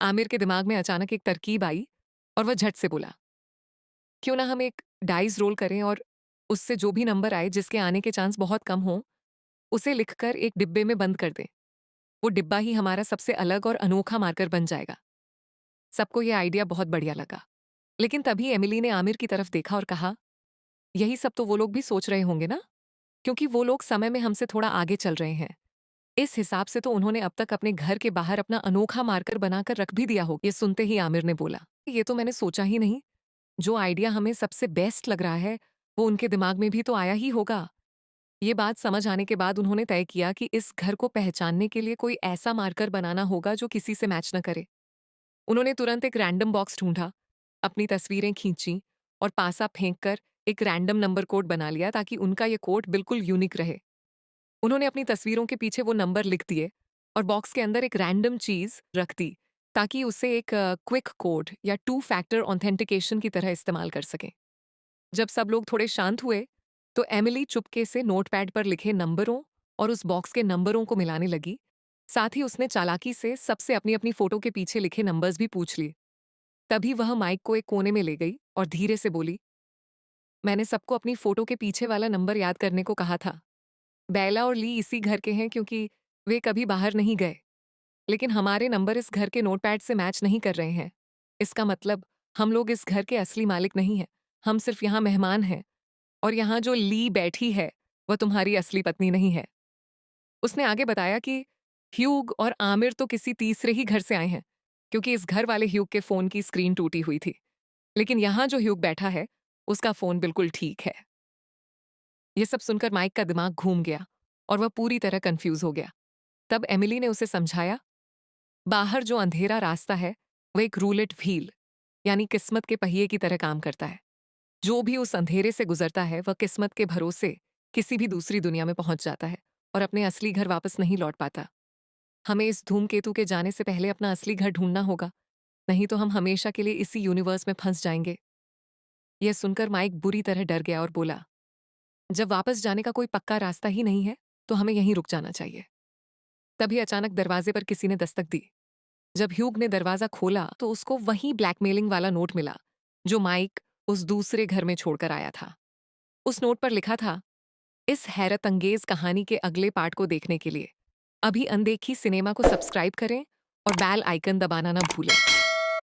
आमिर के दिमाग में अचानक एक तरकीब आई और वह झट से बोला, क्यों ना हम एक डाइस रोल करें और उससे जो भी नंबर आए जिसके आने के चांस बहुत कम हो, उसे लिखकर एक डिब्बे में बंद कर दें। वो डिब्बा ही हमारा सबसे अलग और अनोखा मार्कर बन जाएगा। सबको ये आइडिया बहुत बढ़िया लगा। लेकिन तभी एमिली ने आमिर की तरफ देखा और कहा, यही सब तो वो लोग भी सोच रहे होंगे ना? क्योंकि वो लोग समय में हमसे थोड़ा आगे चल रहे हैं। इस हिसाब से तो उन्होंने अब तक अपने घर के बाहर अपना अनोखा मार्कर बनाकर रख भी दिया हो। ये सुनते ही आमिर ने बोला, ये तो मैंने सोचा ही नहीं। जो आइडिया हमें सबसे बेस्ट लग रहा है, वो उनके दिमाग में भी तो आया ही होगा। ये बात समझ आने के बाद उन्होंने तय किया कि इस घर को पहचानने के लिए कोई ऐसा मार्कर बनाना होगा जो किसी से मैच न करे। उन्होंने तुरंत एक रैंडम बॉक्स ढूंढा, अपनी तस्वीरें खींची और पासा फेंक कर एक रैंडम नंबर कोड बना लिया ताकि उनका ये कोड बिल्कुल यूनिक रहे। उन्होंने अपनी तस्वीरों के पीछे वो नंबर लिख दिए और बॉक्स के अंदर एक रैंडम चीज रख दी ताकि उसे एक क्विक कोड या टू फैक्टर ऑथेंटिकेशन की तरह इस्तेमाल कर सकें। जब सब लोग थोड़े शांत हुए तो एमिली चुपके से नोटपैड पर लिखे नंबरों और उस बॉक्स के नंबरों को मिलाने लगी। साथ ही उसने चालाकी से सबसे अपनी अपनी फोटो के पीछे लिखे नंबर्स भी पूछ लिए। तभी वह माइक को एक कोने में ले गई और धीरे से बोली, मैंने सबको अपनी फोटो के पीछे वाला नंबर याद करने को कहा था। बेला और ली इसी घर के हैं क्योंकि वे कभी बाहर नहीं गए। लेकिन हमारे नंबर इस घर के नोटपैड से मैच नहीं कर रहे हैं। इसका मतलब हम लोग इस घर के असली मालिक नहीं हैं। हम सिर्फ यहाँ मेहमान हैं। और यहाँ जो ली बैठी है, वह तुम्हारी असली पत्नी नहीं है। उसने आगे बताया कि ह्यूग और आमिर तो किसी तीसरे ही घर से आए हैं, क्योंकि इस घर वाले ह्यूग के फोन की स्क्रीन टूटी हुई थी। लेकिन यहाँ जो ह्यूग बैठा है, उसका फोन बिल्कुल ठीक है। ये सब सुनकर माइक का दिमाग घूम गया और वह पूरी तरह कंफ्यूज हो गया। तब एमिली ने उसे समझाया, बाहर जो अंधेरा रास्ता है, वह एक रूलेट व्हील यानी किस्मत के पहिए की तरह काम करता है। जो भी उस अंधेरे से गुजरता है, वह किस्मत के भरोसे किसी भी दूसरी दुनिया में पहुंच जाता है और अपने असली घर वापस नहीं लौट पाता। हमें इस धूमकेतु के जाने से पहले अपना असली घर ढूंढना होगा, नहीं तो हम हमेशा के लिए इसी यूनिवर्स में फंस जाएंगे। यह सुनकर माइक बुरी तरह डर गया और बोला, जब वापस जाने का कोई पक्का रास्ता ही नहीं है, तो हमें यहीं रुक जाना चाहिए। तभी अचानक दरवाजे पर किसी ने दस्तक दी। जब ह्यूग ने दरवाजा खोला तो उसको वही ब्लैकमेलिंग वाला नोट मिला जो माइक उस दूसरे घर में छोड़कर आया था। उस नोट पर लिखा था, इस हैरत अंगेज कहानी के अगले पार्ट को देखने के लिए अभी अनदेखी सिनेमा को सब्सक्राइब करें और बेल आइकन दबाना ना भूलें।